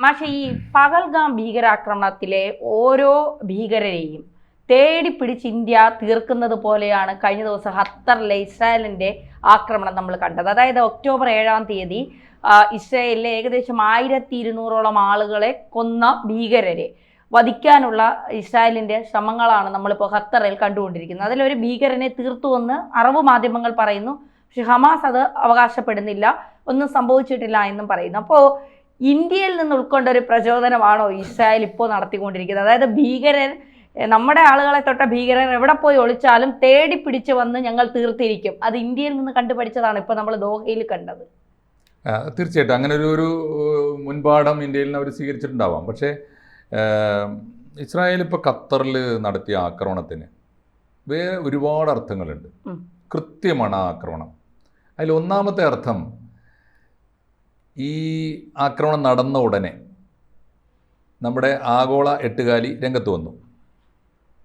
മാഷെ, ഈ പഹൽഗാം ഭീകരാക്രമണത്തിലെ ഓരോ ഭീകരരെയും തേടി പിടിച്ച് ഇന്ത്യ തീർക്കുന്നത് പോലെയാണ് കഴിഞ്ഞ ദിവസം ഖത്തറിലെ ഇസ്രായേലിന്റെ ആക്രമണം നമ്മൾ കണ്ടത്. അതായത് ഒക്ടോബർ 7-ാം തീയതി ഇസ്രായേലിലെ ഏകദേശം 1200-ഓളം ആളുകളെ കൊന്ന ഭീകരരെ വധിക്കാനുള്ള ഇസ്രായേലിന്റെ ശ്രമങ്ങളാണ് നമ്മളിപ്പോൾ ഖത്തറിൽ കണ്ടുകൊണ്ടിരിക്കുന്നത്. അതിലൊരു ഭീകരനെ തീർത്തുവെന്ന് അറബ് മാധ്യമങ്ങൾ പറയുന്നു. പക്ഷെ ഹമാസ് അത് അവകാശപ്പെടുന്നില്ല, ഒന്നും സംഭവിച്ചിട്ടില്ല എന്നും പറയുന്നു. അപ്പോൾ ഇന്ത്യയിൽ നിന്ന് ഉൾക്കൊണ്ട ഒരു പ്രചോദനമാണോ ഇസ്രായേൽ ഇപ്പോൾ നടത്തിക്കൊണ്ടിരിക്കുന്നത്? അതായത് ഭീകരൻ, നമ്മുടെ ആളുകളെ തൊട്ട ഭീകരൻ എവിടെ പോയി ഒളിച്ചാലും തേടി പിടിച്ച് വന്ന് ഞങ്ങൾ തീർത്തിരിക്കും. അത് ഇന്ത്യയിൽ നിന്ന് കണ്ടുപഠിച്ചതാണ് ഇപ്പോൾ നമ്മൾ ദോഹയിൽ കണ്ടത്. തീർച്ചയായിട്ടും അങ്ങനെ ഒരു മുൻപാഠം ഇന്ത്യയിൽ നിന്ന് അവർ സ്വീകരിച്ചിട്ടുണ്ടാവാം. പക്ഷേ ഇസ്രായേൽ ഇപ്പോൾ ഖത്തറിൽ നടത്തിയ ആക്രമണത്തിന് വേറെ ഒരുപാട് അർത്ഥങ്ങളുണ്ട്. കൃത്യമാണ് ആ ആക്രമണം. അതിൽ ഒന്നാമത്തെ അർത്ഥം, ഈ ആക്രമണം നടന്ന ഉടനെ നമ്മുടെ ആഗോള എട്ടുകാലി രംഗത്ത് വന്നു.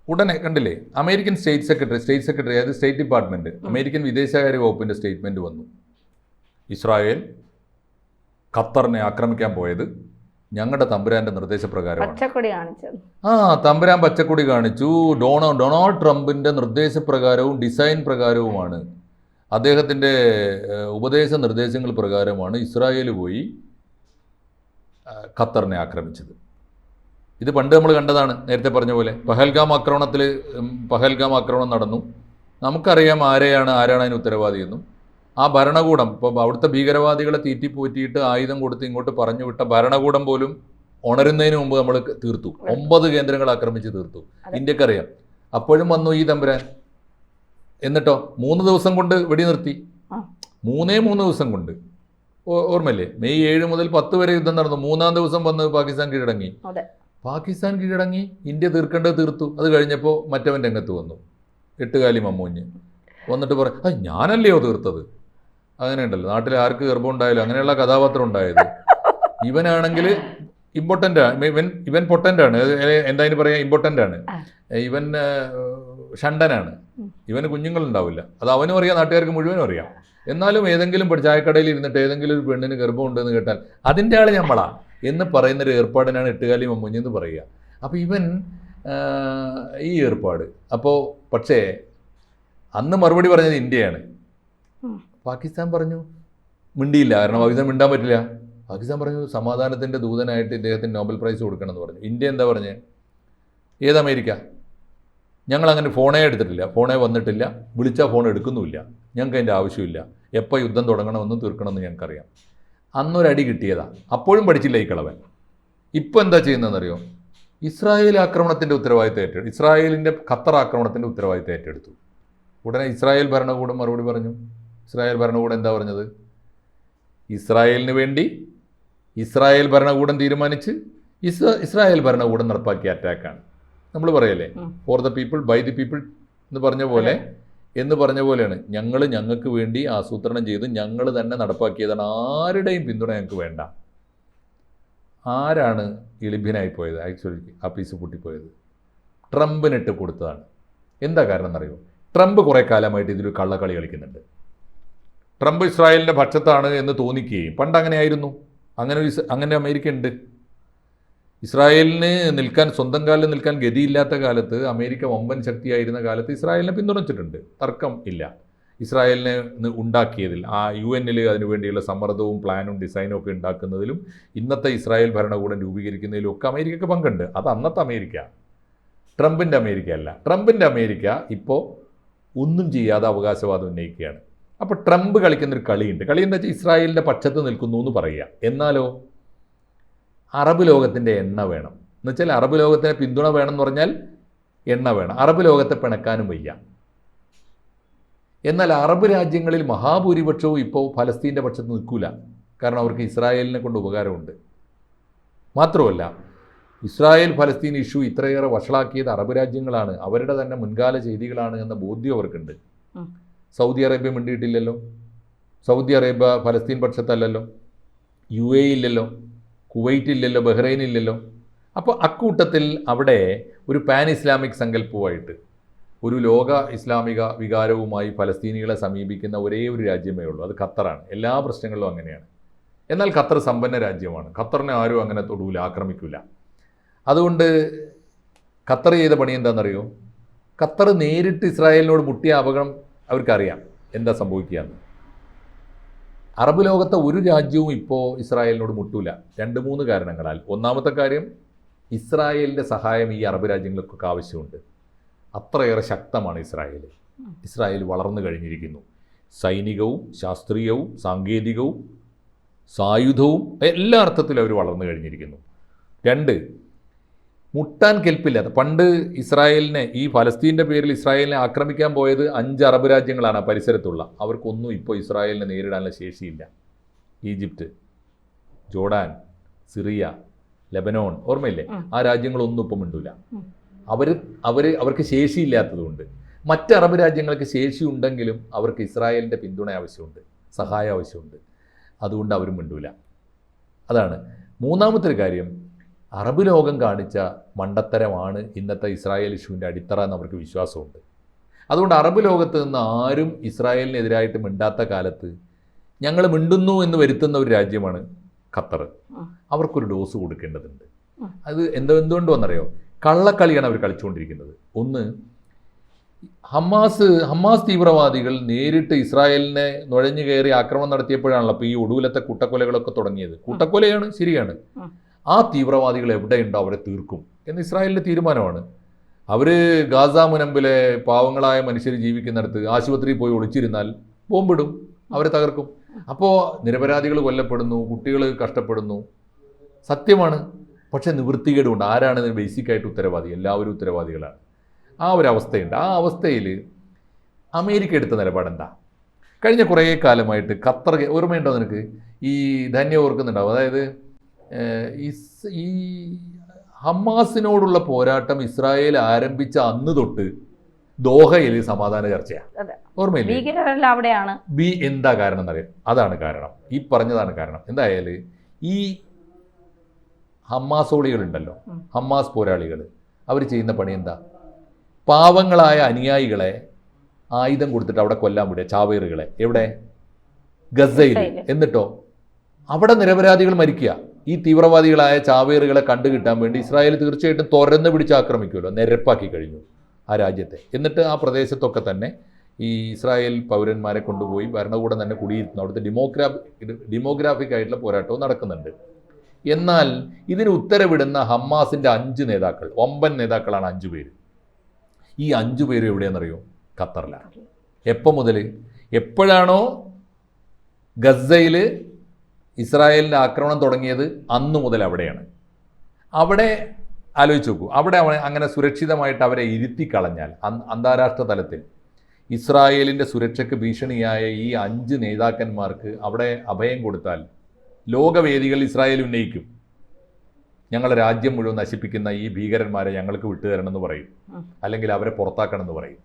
ഉടനെ കണ്ടില്ലേ, അമേരിക്കൻ സ്റ്റേറ്റ് സെക്രട്ടറി അതായത് സ്റ്റേറ്റ് ഡിപ്പാർട്ട്മെൻറ്റ്, അമേരിക്കൻ വിദേശകാര്യ വകുപ്പിൻ്റെ സ്റ്റേറ്റ്മെൻറ്റ് വന്നു. ഇസ്രായേൽ ഖത്തറിനെ ആക്രമിക്കാൻ പോയത് ഞങ്ങളുടെ തമ്പുരാൻ്റെ നിർദ്ദേശപ്രകാരമാണ്. തമ്പുരാൻ പച്ചക്കൊടി കാണിച്ചു. ഡൊണാൾഡ് ട്രംപിൻ്റെ നിർദ്ദേശപ്രകാരവും ഡിസൈൻ പ്രകാരവുമാണ്, അദ്ദേഹത്തിൻ്റെ ഉപദേശ നിർദ്ദേശങ്ങൾ പ്രകാരമാണ് ഇസ്രായേൽ പോയി ഖത്തറിനെ ആക്രമിച്ചത്. ഇത് പണ്ട് നമ്മൾ കണ്ടതാണ്, നേരത്തെ പറഞ്ഞ പോലെ. പഹൽഗാം ആക്രമണം നടന്നു. നമുക്കറിയാം ആരാണ് അതിന് ഉത്തരവാദിയെന്നും. ആ ഭരണകൂടം, ഇപ്പോൾ അവിടുത്തെ ഭീകരവാദികളെ തീറ്റിപ്പോറ്റിയിട്ട് ആയുധം കൊടുത്ത് ഇങ്ങോട്ട് പറഞ്ഞു വിട്ട ഭരണകൂടം പോലും ഉണരുന്നതിന് മുമ്പ് നമ്മൾ തീർത്തു. 9 കേന്ദ്രങ്ങൾ ആക്രമിച്ച് തീർത്തു. ഇന്ത്യക്കറിയാം. അപ്പോഴും വന്നു ഈ തമ്പുരാൻ. എന്നിട്ടോ 3 ദിവസം കൊണ്ട് വെടി നിർത്തി. 3 ദിവസം കൊണ്ട്. ഓർമ്മയില്ലേ? മെയ് 7 മുതൽ 10 വരെ യുദ്ധം നടന്നു. 3-ാം ദിവസം വന്ന് പാകിസ്ഥാൻ കീഴടങ്ങി. ഇന്ത്യ തീർക്കേണ്ടത് തീർത്തു. അത് കഴിഞ്ഞപ്പോൾ മറ്റവൻ രംഗത്ത് വന്നു, എട്ടുകാലി മമ്മൂഞ്ഞ് വന്നിട്ട് പറയും, ഞാനല്ലയോ തീർത്തത്. അങ്ങനെയുണ്ടല്ലോ, നാട്ടിൽ ആർക്ക് ഗർഭം ഉണ്ടായാലും അങ്ങനെയുള്ള കഥാപാത്രം ഉണ്ടായത്. ഇവനാണെങ്കിൽ ഇവൻ പൊട്ടൻ്റാണ്. എന്തായാലും പറയാം, ഇമ്പോർട്ടൻ്റാണ്. ഇവൻ ഷണ്ടനാണ്. ഇവന് കുഞ്ഞുങ്ങളുണ്ടാവില്ല. അത് അവനും അറിയാം, നാട്ടുകാർക്ക് മുഴുവനും അറിയാം. എന്നാലും ഏതെങ്കിലും ചായക്കടയിൽ ഇരുന്നിട്ട് ഏതെങ്കിലും ഒരു പെണ്ണിന് ഗർഭം ഉണ്ടെന്ന് കേട്ടാൽ അതിൻ്റെ ആൾ ഞമ്മളാ എന്ന് പറയുന്നൊരു ഏർപ്പാടിനാണ് എട്ടുകാലി മമ്മൂഞ്ഞെന്ന് പറയുക. അപ്പോൾ ഇവൻ ഈ ഏർപ്പാട്. അപ്പോൾ പക്ഷേ അന്ന് മറുപടി പറഞ്ഞത് ഇന്ത്യയാണ്. പാകിസ്ഥാൻ പറഞ്ഞു, മിണ്ടിയില്ല. കാരണം പാകിസ്ഥാൻ മിണ്ടാൻ പറ്റില്ല. പാകിസ്ഥാൻ പറഞ്ഞു സമാധാനത്തിൻ്റെ ദൂതനായിട്ട് ഇദ്ദേഹത്തിന് നോബൽ പ്രൈസ് കൊടുക്കണമെന്ന് പറഞ്ഞു. ഇന്ത്യ എന്താ പറഞ്ഞത്? ഏത് അമേരിക്ക? ഞങ്ങളങ്ങനെ ഫോണേ എടുത്തിട്ടില്ല, ഫോണേ വന്നിട്ടില്ല, വിളിച്ചാൽ ഫോൺ എടുക്കുന്നുമില്ല, ഞങ്ങൾക്ക് അതിൻ്റെ ആവശ്യമില്ല. എപ്പോൾ യുദ്ധം തുടങ്ങണമെന്ന് തീർക്കണമെന്ന് ഞങ്ങൾക്കറിയാം. അന്നൊരടി കിട്ടിയതാണ്. അപ്പോഴും പഠിച്ചില്ല ഈ കളവൻ. ഇപ്പോൾ എന്താ ചെയ്യുന്നതെന്നറിയോ? ഇസ്രായേൽ ആക്രമണത്തിൻ്റെ ഉത്തരവാദിത്തം ഏറ്റെടുത്തു. ഇസ്രായേലിൻ്റെ ഖത്തർ ആക്രമണത്തിൻ്റെ ഉത്തരവാദിത്തം ഏറ്റെടുത്തു. ഉടനെ ഇസ്രായേൽ ഭരണകൂടം മറുപടി പറഞ്ഞു. ഇസ്രായേൽ ഭരണകൂടം എന്താ പറഞ്ഞത്? ഇസ്രായേലിന് വേണ്ടി ഇസ്രായേൽ ഭരണകൂടം തീരുമാനിച്ച് ഇസ്രായേൽ ഭരണകൂടം നടപ്പാക്കിയ അറ്റാക്കാണ്. നമ്മൾ പറയല്ലേ, for the people by the people എന്ന് പറഞ്ഞ പോലെയാണ്. ഞങ്ങൾക്ക് വേണ്ടി ആസൂത്രണം ചെയ്ത് ഞങ്ങൾ തന്നെ നടപ്പാക്കിയതാണ്. ആരുടെയും പിന്തുണ ഞങ്ങൾക്ക് വേണ്ട. ആരാണ് എളിഭ്യനായി പോയത്? ആക്ച്വലി ആ പീസ് പൊട്ടിപ്പോയത് ട്രംപിനിട്ട് കൊടുത്തതാണ്. എന്താ കാരണം എന്നറിയോ? ട്രംപ് കുറേ കാലമായിട്ട് ഇതിൽ കള്ളക്കളി കളിക്കുന്നുണ്ട്. ട്രംപ് ഇസ്രായേലിൻ്റെ പക്ഷത്താണ് എന്ന് തോന്നിക്കുകയും, പണ്ട് അങ്ങനെയായിരുന്നു. അങ്ങനെ അമേരിക്ക ഉണ്ട്. ഇസ്രായേലിന് സ്വന്തം കാലിൽ നിൽക്കാൻ ഗതിയില്ലാത്ത കാലത്ത്, അമേരിക്ക വമ്പൻ ശക്തിയായിരുന്ന കാലത്ത് ഇസ്രായേലിനെ പിന്തുണച്ചിട്ടുണ്ട്. തർക്കം ഇല്ല. ഇസ്രായേലിനെ ഉണ്ടാക്കിയതിൽ, ആ UN അതിനുവേണ്ടിയുള്ള സമ്മർദ്ദവും പ്ലാനും ഡിസൈനും ഒക്കെ ഉണ്ടാക്കുന്നതിലും ഇന്നത്തെ ഇസ്രായേൽ ഭരണകൂടം രൂപീകരിക്കുന്നതിലും ഒക്കെ അമേരിക്കക്ക് പങ്കുണ്ട്. അത് അന്നത്തെ അമേരിക്ക, ട്രംപിൻ്റെ അമേരിക്ക അല്ല. ട്രംപിൻ്റെ അമേരിക്ക ഇപ്പോൾ ഒന്നും ചെയ്യാതെ അവകാശവാദം ഉന്നയിക്കുകയാണ്. അപ്പോൾ ട്രംപ് കളിക്കുന്നൊരു കളിയുണ്ട്. കളി എന്താ വെച്ചാൽ ഇസ്രായേലിൻ്റെ പക്ഷത്ത് നിൽക്കുന്നു എന്ന് പറയുക. എന്നാലോ അറബ് ലോകത്തിൻ്റെ എണ്ണ വേണം. എന്നുവെച്ചാൽ അറബ് ലോകത്തിന് പിന്തുണ വേണമെന്ന് പറഞ്ഞാൽ എണ്ണ വേണം. അറബ് ലോകത്തെ പിണക്കാനും വയ്യ. എന്നാൽ അറബ് രാജ്യങ്ങളിൽ മഹാഭൂരിപക്ഷവും ഇപ്പോൾ ഫലസ്തീൻ്റെ പക്ഷത്ത് നിൽക്കില്ല. കാരണം അവർക്ക് ഇസ്രായേലിനെ കൊണ്ട് ഉപകാരമുണ്ട്. മാത്രമല്ല, ഇസ്രായേൽ ഫലസ്തീൻ ഇഷ്യൂ ഇത്രയേറെ വഷളാക്കിയത് അറബ് രാജ്യങ്ങളാണ്. അവരുടെ തന്നെ മുൻകാല ചെയ്തികളാണ് എന്ന ബോധ്യം അവർക്കുണ്ട്. സൗദി അറേബ്യ മിണ്ടിയിട്ടില്ലല്ലോ. സൗദി അറേബ്യ ഫലസ്തീൻ പക്ഷത്തല്ലല്ലോ. UAE ഇല്ലല്ലോ, കുവൈറ്റ് ഇല്ലല്ലോ, ബഹ്റൈൻ ഇല്ലല്ലോ. അപ്പോൾ അക്കൂട്ടത്തിൽ അവിടെ ഒരു പാൻ ഇസ്ലാമിക് സങ്കല്പവുമായിട്ട്, ഒരു ലോക ഇസ്ലാമിക വികാരവുമായി ഫലസ്തീനികളെ സമീപിക്കുന്ന ഒരേ ഒരു രാജ്യമേ ഉള്ളൂ. അത് ഖത്തറാണ്. എല്ലാ പ്രശ്നങ്ങളിലും അങ്ങനെയാണ്. എന്നാൽ ഖത്തർ സമ്പന്ന രാജ്യമാണ്. ഖത്തറിനെ ആരും അങ്ങനെ തൊടൂല, ആക്രമിക്കില്ല. അതുകൊണ്ട് ഖത്തർ ചെയ്ത പണി എന്താണെന്നറിയോ? ഖത്തർ നേരിട്ട് ഇസ്രായേലിനോട് മുട്ടിയ അപകടം അവർക്കറിയാം എന്താ സംഭവിക്കുകയെന്ന്. അറബ് ലോകത്തെ ഒരു രാജ്യവും ഇപ്പോൾ ഇസ്രായേലിനോട് മുട്ടൂല. 2-3 കാരണങ്ങളാൽ. ഒന്നാമത്തെ കാര്യം, ഇസ്രായേലിൻ്റെ സഹായം ഈ അറബ് രാജ്യങ്ങൾക്കൊക്കെ ആവശ്യമുണ്ട്. അത്രയേറെ ശക്തമാണ് ഇസ്രായേൽ. ഇസ്രായേൽ വളർന്നു കഴിഞ്ഞിരിക്കുന്നു. സൈനികവും ശാസ്ത്രീയവും സാങ്കേതികവും സായുധവും എല്ലാ അർത്ഥത്തിലും അവർ വളർന്നു കഴിഞ്ഞിരിക്കുന്നു. 2, മുട്ടാൻ കെൽപ്പില്ലാത്ത, പണ്ട് ഇസ്രായേലിനെ, ഈ ഫലസ്തീൻ്റെ പേരിൽ ഇസ്രായേലിനെ ആക്രമിക്കാൻ പോയത് 5 അറബ് രാജ്യങ്ങളാണ് പരിസരത്തുള്ള. അവർക്കൊന്നും ഇപ്പോൾ ഇസ്രായേലിനെ നേരിടാനുള്ള ശേഷിയില്ല. ഈജിപ്റ്റ്, ജോർഡാൻ, സിറിയ, ലെബനോൺ, ഓർമ്മയില്ലേ? ആ രാജ്യങ്ങളൊന്നും ഇപ്പം മിണ്ടൂല. അവർക്ക് ശേഷിയില്ലാത്തതുകൊണ്ട്. മറ്റ് അറബ് രാജ്യങ്ങൾക്ക് ശേഷി ഉണ്ടെങ്കിലും അവർക്ക് ഇസ്രായേലിൻ്റെ പിന്തുണ ആവശ്യമുണ്ട്, സഹായം ആവശ്യമുണ്ട്. അതുകൊണ്ട് അവരും മിണ്ടൂല. അതാണ്. മൂന്നാമത്തെ ഒരു കാര്യം, അറബ് ലോകം കാണിച്ച മണ്ടത്തരമാണ് ഇന്നത്തെ ഇസ്രായേൽ ഇഷ്യൂവിൻ്റെ അടിത്തറ എന്ന് അവർക്ക് വിശ്വാസമുണ്ട്. അതുകൊണ്ട് അറബ് ലോകത്ത് നിന്ന് ആരും ഇസ്രായേലിനെതിരായിട്ട് മിണ്ടാത്ത കാലത്ത് ഞങ്ങൾ മിണ്ടുന്നു എന്ന് വരുത്തുന്ന ഒരു രാജ്യമാണ് ഖത്തർ. അവർക്കൊരു ഡോസ് കൊടുക്കേണ്ടതുണ്ട്. അത് എന്തുകൊണ്ട് വന്നറിയോ? കള്ളക്കളിയാണ് അവർ കളിച്ചുകൊണ്ടിരിക്കുന്നത്. ഒന്ന്, ഹമാസ് തീവ്രവാദികൾ നേരിട്ട് ഇസ്രായേലിനെ നുഴഞ്ഞു കയറി ആക്രമണം നടത്തിയപ്പോഴാണല്ലോ അപ്പോൾ ഈ ഒടുവിലത്തെ കൂട്ടക്കൊലകളൊക്കെ തുടങ്ങിയത്. കൂട്ടക്കൊലയാണ്, ശരിയാണ്. ആ തീവ്രവാദികൾ എവിടെയുണ്ടോ അവരെ തീർക്കും എന്ന് ഇസ്രായേലിൻ്റെ തീരുമാനമാണ്. അവർ ഗാസ മുനമ്പിലെ പാവങ്ങളായ മനുഷ്യർ ജീവിക്കുന്നിടത്ത് ആശുപത്രിയിൽ പോയി ഒളിച്ചിരുന്നാൽ ബോംബിടും, അവരെ തകർക്കും. അപ്പോൾ നിരപരാധികൾ കൊല്ലപ്പെടുന്നു, കുട്ടികൾ കഷ്ടപ്പെടുന്നു, സത്യമാണ്. പക്ഷേ നിവൃത്തികേടുണ്ട്. ആരാണ് ഇതിന് ബേസിക്കായിട്ട് ഉത്തരവാദി? എല്ലാവരും ഉത്തരവാദികളാണ്. ആ ഒരു അവസ്ഥയുണ്ട്. ആ അവസ്ഥയിൽ അമേരിക്ക എടുത്ത നിലപാടെന്താ? കഴിഞ്ഞ കുറേ കാലമായിട്ട് ഖത്തർ, ഓർമ്മയുണ്ടോ നിനക്ക്? ഈ ധന്യ ഓർക്കുന്നുണ്ടാവും. അതായത് ഈ ഹമാസിനോടുള്ള പോരാട്ടം ഇസ്രായേൽ ആരംഭിച്ച അന്ന് തൊട്ട് ദോഹയിൽ സമാധാന ചർച്ചയാണ്. ഓർമ്മയില്ലേ? എന്താ കാരണം എന്നറിയാം? അതാണ് കാരണം, ഈ പറഞ്ഞതാണ് കാരണം. എന്തായാലും ഈ ഹമാസോളികളുണ്ടല്ലോ, ഹമാസ് പോരാളികൾ, അവർ ചെയ്യുന്ന പണി എന്താ? പാവങ്ങളായ അനുയായികളെ ആയുധം കൊടുത്തിട്ട് അവിടെ കൊല്ലാൻ വിടുക, ചാവേറുകളെ. എവിടെ? ഗസയിൽ. എന്നിട്ടോ അവിടെ നിരപരാധികൾ മരിക്കുക. ഈ തീവ്രവാദികളായ ചാവേറുകളെ കണ്ടുകിട്ടാൻ വേണ്ടി ഇസ്രായേൽ തീർച്ചയായിട്ടും തുറന്ന് പിടിച്ച് ആക്രമിക്കുമല്ലോ. നിരപ്പാക്കി കഴിഞ്ഞു ആ രാജ്യത്തെ. എന്നിട്ട് ആ പ്രദേശത്തൊക്കെ തന്നെ ഈ ഇസ്രായേൽ പൗരന്മാരെ കൊണ്ടുപോയി ഭരണകൂടം തന്നെ കുടിയിരുത്തുന്നു. അവിടുത്തെ ഡെമോഗ്രാഫിക് ആയിട്ടുള്ള പോരാട്ടവും നടക്കുന്നുണ്ട്. എന്നാൽ ഇതിന് ഉത്തരവിടുന്ന ഹമാസിൻ്റെ 5 നേതാക്കൾ, വമ്പൻ നേതാക്കളാണ് 5 പേര്. ഈ 5 പേരും എവിടെയാണെന്നറിയോ? ഖത്തറിലാണ്. എപ്പോൾ മുതൽ? എപ്പോഴാണോ ഗസയിൽ ഇസ്രായേലിൻ്റെ ആക്രമണം തുടങ്ങിയത് അന്ന് മുതൽ അവിടെയാണ്. അവിടെ ആലോചിച്ച് നോക്കൂ, അവിടെ അങ്ങനെ സുരക്ഷിതമായിട്ട് അവരെ ഇരുത്തിക്കളഞ്ഞാൽ അന്താരാഷ്ട്ര തലത്തിൽ ഇസ്രായേലിൻ്റെ സുരക്ഷയ്ക്ക് ഭീഷണിയായ ഈ 5 നേതാക്കന്മാർക്ക് അവിടെ അഭയം കൊടുത്താൽ ലോകവേദികൾ ഇസ്രായേൽ ഉന്നയിക്കും. ഞങ്ങളുടെ രാജ്യം മുഴുവൻ നശിപ്പിക്കുന്ന ഈ ഭീകരന്മാരെ ഞങ്ങൾക്ക് വിട്ടുതരണമെന്ന് പറയും, അല്ലെങ്കിൽ അവരെ പുറത്താക്കണമെന്ന് പറയും.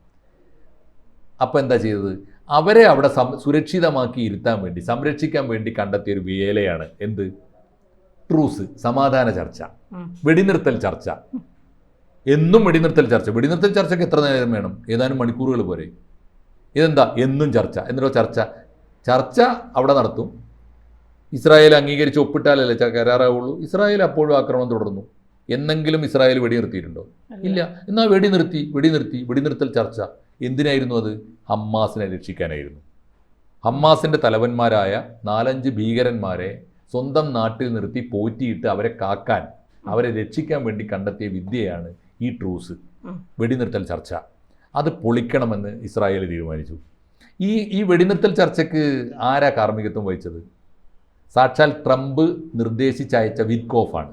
അപ്പോൾ എന്താ ചെയ്തത്? അവരെ അവിടെ സുരക്ഷിതമാക്കി ഇരുത്താൻ വേണ്ടി, സംരക്ഷിക്കാൻ വേണ്ടി കണ്ടെത്തിയ ഒരു വേലയാണ് എന്ത്? ട്രൂസ്, സമാധാന ചർച്ച, വെടിനിർത്തൽ ചർച്ച. എന്നും വെടിനിർത്തൽ ചർച്ച. വെടിനിർത്തൽ ചർച്ചയ്ക്ക് എത്ര നേരം വേണം? ഏതാനും മണിക്കൂറുകൾ പോരെ. ഇതെന്താ? എന്നും ചർച്ച. എന്നിട്ടോ ചർച്ച അവിടെ നടത്തും. ഇസ്രായേൽ അംഗീകരിച്ച് ഒപ്പിട്ടാലല്ലേ കരാറാവുള്ളൂ. ഇസ്രായേൽ അപ്പോഴും ആക്രമണം തുടർന്നു. എന്നെങ്കിലും ഇസ്രായേൽ വെടിനിർത്തിയിട്ടുണ്ടോ? ഇല്ല. എന്നാൽ വെടിനിർത്തൽ ചർച്ച എന്തിനായിരുന്നു? അത് ഹമ്മാസിനെ രക്ഷിക്കാനായിരുന്നു. ഹമ്മാസിൻ്റെ തലവന്മാരായ 4-5 ഭീകരന്മാരെ സ്വന്തം നാട്ടിൽ നിർത്തി പോറ്റിയിട്ട് അവരെ കാക്കാൻ, അവരെ രക്ഷിക്കാൻ വേണ്ടി കണ്ടെത്തിയ വിദ്യയാണ് ഈ ട്രൂസ്, വെടിനിർത്തൽ ചർച്ച. അത് പൊളിക്കണമെന്ന് ഇസ്രായേൽ തീരുമാനിച്ചു. ഈ വെടിനിർത്തൽ ചർച്ചയ്ക്ക് ആരാ കാർമ്മികത്വം വഹിച്ചത്? സാക്ഷാൽ ട്രംപ് നിർദ്ദേശിച്ചയച്ച വിറ്റ്കോഫാണ്,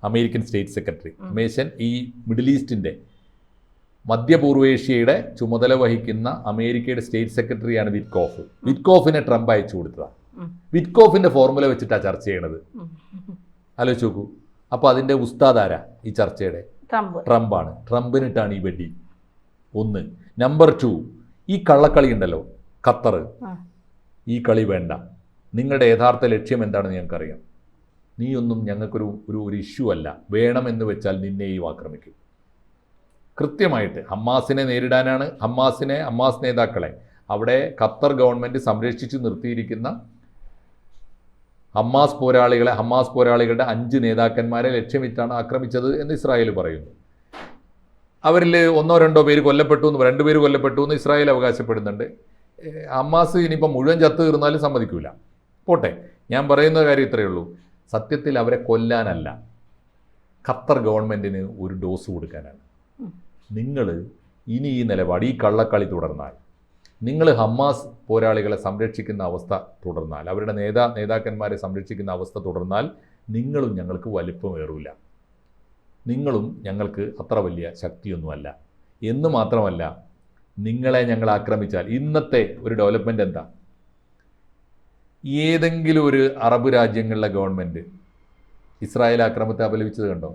അമേരിക്കൻ സ്റ്റേറ്റ് സെക്രട്ടറി. ഈ മിഡിൽ ഈസ്റ്റിൻ്റെ, മധ്യപൂർവേഷ്യയുടെ ചുമതല വഹിക്കുന്ന അമേരിക്കയുടെ സ്റ്റേറ്റ് സെക്രട്ടറിയാണ് വിറ്റ്കോഫ്. വിറ്റ്കോഫിനെ ട്രംപ് അയച്ചു കൊടുത്തതാണ്. വിറ്റ്കോഫിൻ്റെ ഫോർമുല വെച്ചിട്ടാണ് ചർച്ച ചെയ്യണത്. ആലോചിച്ച് നോക്കൂ. അപ്പോൾ അതിൻ്റെ ഉസ്താദാരാ ഈ ചർച്ചയുടെ? ട്രംപാണ്. ട്രംപിനിട്ടാണ് ഈ വെടി. 1. നമ്പർ 2, ഈ കള്ളക്കളി ഉണ്ടല്ലോ ഖത്തർ, ഈ കളി വേണ്ട. നിങ്ങളുടെ യഥാർത്ഥ ലക്ഷ്യം എന്താണെന്ന് ഞങ്ങൾക്കറിയാം. നീയൊന്നും ഞങ്ങൾക്കൊരു ഇഷ്യൂ അല്ല. വേണമെന്ന് വെച്ചാൽ നിന്നെയും ആക്രമിക്കും. കൃത്യമായിട്ട് ഹമ്മാസിനെ നേരിടാനാണ്. ഹമ്മാസ് നേതാക്കളെ അവിടെ ഖത്തർ ഗവൺമെൻറ് സംരക്ഷിച്ച് നിർത്തിയിരിക്കുന്ന ഹമാസ് പോരാളികളുടെ 5 നേതാക്കന്മാരെ ലക്ഷ്യമിട്ടാണ് ആക്രമിച്ചത് എന്ന് ഇസ്രായേൽ പറയുന്നു. അവരിൽ 1-2 പേര് കൊല്ലപ്പെട്ടു എന്ന് 2 പേര് കൊല്ലപ്പെട്ടു എന്ന് ഇസ്രായേൽ അവകാശപ്പെടുന്നുണ്ട്. ഹമാസ് ഇനിയിപ്പോൾ മുഴുവൻ ചത്തു തീർന്നാലും സമ്മതിക്കൂല. പോട്ടെ, ഞാൻ പറയുന്ന കാര്യം ഇത്രയേ ഉള്ളൂ. സത്യത്തിൽ അവരെ കൊല്ലാനല്ല, ഖത്തർ ഗവൺമെൻറ്റിന് ഒരു ഡോസ് കൊടുക്കാനാണ്. നിങ്ങൾ ഇനി ഈ നിലപാട്, ഈ കള്ളക്കളി തുടർന്നാൽ, നിങ്ങൾ ഹമാസ് പോരാളികളെ സംരക്ഷിക്കുന്ന അവസ്ഥ തുടർന്നാൽ, അവരുടെ നേതാക്കന്മാരെ സംരക്ഷിക്കുന്ന അവസ്ഥ തുടർന്നാൽ, നിങ്ങളും ഞങ്ങൾക്ക് വലിപ്പമേറില്ല, നിങ്ങളും ഞങ്ങൾക്ക് അത്ര വലിയ ശക്തിയൊന്നുമല്ല എന്ന് മാത്രമല്ല, നിങ്ങളെ ഞങ്ങൾ ആക്രമിച്ചാൽ ഇന്നത്തെ ഒരു ഡെവലപ്മെൻ്റ് എന്താ? ഏതെങ്കിലും ഒരു അറബ് രാജ്യങ്ങളിലെ ഗവൺമെൻറ് ഇസ്രായേൽ ആക്രമണത്തെ അപലപിച്ചത് കണ്ടോ?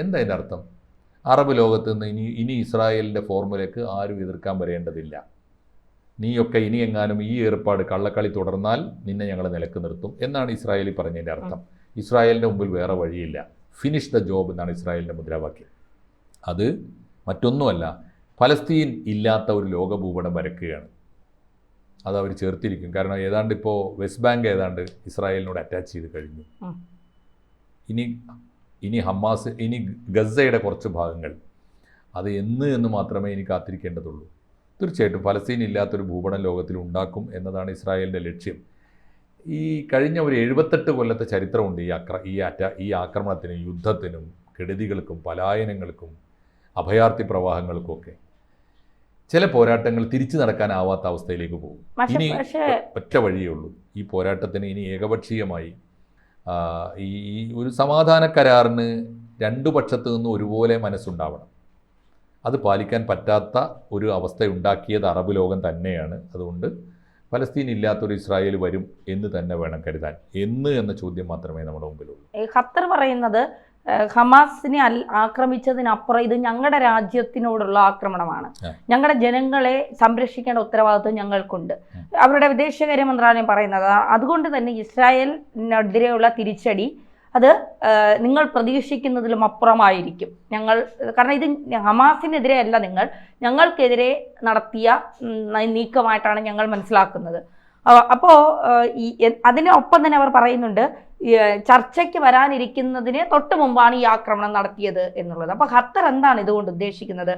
എന്താ അതിൻ്റെ അർത്ഥം? അറബ് ലോകത്ത് നിന്ന് ഇനി ഇസ്രായേലിൻ്റെ ഫോർമുലയ്ക്ക് ആരും എതിർക്കാൻ വരേണ്ടതില്ല. നീയൊക്കെ ഇനി എങ്ങാനും ഈ ഏർപ്പാട് കള്ളക്കളി തുടർന്നാൽ നിന്നെ ഞങ്ങൾ നിലക്ക് നിർത്തും എന്നാണ് ഇസ്രായേലി പറഞ്ഞതിൻ്റെ അർത്ഥം. ഇസ്രായേലിൻ്റെ മുമ്പിൽ വേറെ വഴിയില്ല. ഫിനിഷ് ദ ജോബ് എന്നാണ് ഇസ്രായേലിൻ്റെ മുദ്രാവാക്യം. അത് മറ്റൊന്നുമല്ല, ഫലസ്തീൻ ഇല്ലാത്ത ഒരു ലോകഭൂപടം വരയ്ക്കുകയാണ്. അത് അവർ ചേർത്തിരിക്കും. കാരണം ഏതാണ്ട് ഇപ്പോൾ വെസ്റ്റ് ബാങ്ക് ഏതാണ്ട് ഇസ്രായേലിനോട് അറ്റാച്ച് ചെയ്ത് കഴിഞ്ഞു. ഇനി ഹമാസ്, ഇനി ഗസയുടെ കുറച്ച് ഭാഗങ്ങൾ, അത് എന്ന് മാത്രമേ ഇനി കാത്തിരിക്കേണ്ടതുള്ളൂ. തീർച്ചയായിട്ടും ഫലസ്തീൻ ഇല്ലാത്തൊരു ഭൂപടം ലോകത്തിൽ ഉണ്ടാക്കും എന്നതാണ് ഇസ്രായേലിൻ്റെ ലക്ഷ്യം. ഈ കഴിഞ്ഞ ഒരു 78 കൊല്ലത്തെ ചരിത്രമുണ്ട് ഈ ആക്രമണത്തിനും യുദ്ധത്തിനും കെടുതികൾക്കും പലായനങ്ങൾക്കും അഭയാർത്ഥി പ്രവാഹങ്ങൾക്കുമൊക്കെ. ചില പോരാട്ടങ്ങൾ തിരിച്ചു നടക്കാനാവാത്ത അവസ്ഥയിലേക്ക് പോകും. ഇനി ഒറ്റ വഴിയേ ഉള്ളൂ. ഈ പോരാട്ടത്തിന് ഇനി ഏകപക്ഷീയമായി ഈ ഒരു സമാധാന കരാറിന് 2 പക്ഷത്തു നിന്നും ഒരുപോലെ മനസ്സുണ്ടാവണം. അത് പാലിക്കാൻ പറ്റാത്ത ഒരു അവസ്ഥയുണ്ടാക്കിയത് അറബ് ലോകം തന്നെയാണ്. അതുകൊണ്ട് ഫലസ്തീൻ ഇല്ലാത്തൊരു ഇസ്രായേൽ വരും എന്ന് തന്നെ വേണം കരുതാൻ. എന്ന ചോദ്യം മാത്രമേ നമ്മുടെ മുമ്പിലുള്ളൂ. ഖത്തർ പറയുന്നത് ഹമാസിനെ ആക്രമിച്ചതിനപ്പുറം ഇത് ഞങ്ങളുടെ രാജ്യത്തിനോടുള്ള ആക്രമണമാണ്, ഞങ്ങളുടെ ജനങ്ങളെ സംരക്ഷിക്കേണ്ട ഉത്തരവാദിത്വം ഞങ്ങൾക്കുണ്ട്. അവരുടെ വിദേശകാര്യ മന്ത്രാലയം പറയുന്നത് അതുകൊണ്ട് തന്നെ ഇസ്രായേലിനെതിരെയുള്ള തിരിച്ചടി അത് നിങ്ങൾ പ്രതീക്ഷിക്കുന്നതിലും അപ്പുറമായിരിക്കും. കാരണം ഇത് ഹമാസിനെതിരെ അല്ല, ഞങ്ങൾക്കെതിരെ നടത്തിയ നീക്കമായിട്ടാണ് ഞങ്ങൾ മനസ്സിലാക്കുന്നത്. അപ്പോൾ അതിനൊപ്പം തന്നെ അവർ പറയുന്നുണ്ട്, ചർച്ചയ്ക്ക് വരാനിരിക്കുന്നതിന് തൊട്ട് മുമ്പാണ് ഈ ആക്രമണം നടത്തിയത് എന്നുള്ളത്. അപ്പോൾ ഖത്തർ എന്താണ് ഇതുകൊണ്ട് ഉദ്ദേശിക്കുന്നത്?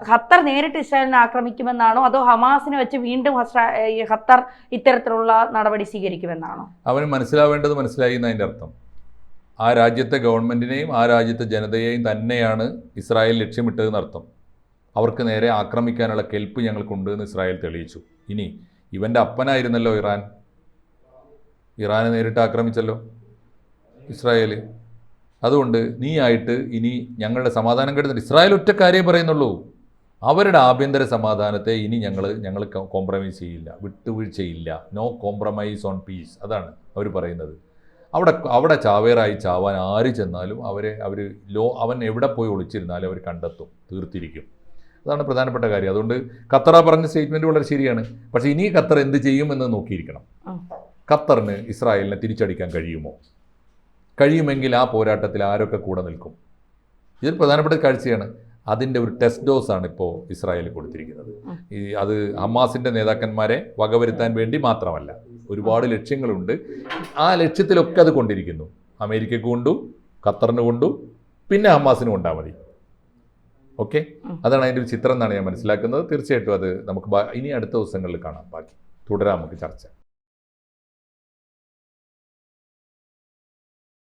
ഖത്തർ നേരിട്ട് ഇസ്രായേലിനെ ആക്രമിക്കുമെന്നാണോ, അതോ ഹമാസിനെ വെച്ച് വീണ്ടും ഖത്തർ ഇത്തരത്തിലുള്ള നടപടി സ്വീകരിക്കുമെന്നാണോ? അവന് മനസ്സിലാവേണ്ടത് മനസ്സിലായി എന്നതിൻ്റെ അർത്ഥം. ആ രാജ്യത്തെ ഗവൺമെൻറ്റിനെയും ആ രാജ്യത്തെ ജനതയെയും തന്നെയാണ് ഇസ്രായേൽ ലക്ഷ്യമിട്ടതെന്നർത്ഥം. അവർക്ക് നേരെ ആക്രമിക്കാനുള്ള കെൽപ്പ് ഞങ്ങൾക്കുണ്ട് എന്ന് ഇസ്രായേൽ തെളിയിച്ചു. ഇനി ഇവൻ്റെ അപ്പനായിരുന്നല്ലോ ഇറാനെ നേരിട്ട് ആക്രമിച്ചല്ലോ ഇസ്രായേൽ. അതുകൊണ്ട് നീ ആയിട്ട് ഇനി ഞങ്ങളുടെ സമാധാനം കെടുത്തിട്ട് ഇസ്രായേൽ ഒറ്റ കാര്യം പറയുന്നുള്ളൂ, അവരുടെ ആഭ്യന്തര സമാധാനത്തെ ഇനി ഞങ്ങൾ കോംപ്രമൈസ് ചെയ്യില്ല, വിട്ടുവീഴ്ചയില്ല. No compromise on peace. അതാണ് അവർ പറയുന്നത്. അവിടെ ചാവേറായി ചാവാൻ ആര് ചെന്നാലും അവൻ എവിടെ പോയി ഒളിച്ചിരുന്നാലും അവർ കണ്ടെത്തും, തീർത്തിരിക്കും. അതാണ് പ്രധാനപ്പെട്ട കാര്യം. അതുകൊണ്ട് ഖത്തർ പറഞ്ഞ സ്റ്റേറ്റ്മെൻറ്റ് വളരെ ശരിയാണ്. പക്ഷേ ഇനി ഖത്തർ എന്ത് ചെയ്യുമെന്ന് നോക്കിയിരിക്കണം. ഖത്തറിന് ഇസ്രായേലിനെ തിരിച്ചടിക്കാൻ കഴിയുമെങ്കിൽ ആ പോരാട്ടത്തിൽ ആരൊക്കെ കൂടെ നിൽക്കും? ഇതൊരു പ്രധാനപ്പെട്ട കാഴ്ചയാണ്. അതിൻ്റെ ഒരു ടെസ്റ്റ് ഡോസാണ് ഇപ്പോൾ ഇസ്രായേൽ കൊടുത്തിരിക്കുന്നത്. അത് ഹമാസിൻ്റെ നേതാക്കന്മാരെ വകവരുത്താൻ വേണ്ടി മാത്രമല്ല, ഒരുപാട് ലക്ഷ്യങ്ങളുണ്ട്. ആ ലക്ഷ്യത്തിലൊക്കെ അത് കൊണ്ടിരിക്കുന്നു. അമേരിക്കക്ക് കൊണ്ടു, ഖത്തറിന് കൊണ്ടു, പിന്നെ ഹമാസിന് കൊണ്ടാൽ മതി. ഓക്കെ, അതാണ് അതിൻ്റെ ഒരു ചിത്രം എന്നാണ് ഞാൻ മനസ്സിലാക്കുന്നത്. തീർച്ചയായിട്ടും അത് നമുക്ക് ഇനി അടുത്ത ദിവസങ്ങളിൽ കാണാം. ബാക്കി തുടരാം നമുക്ക് ചർച്ച.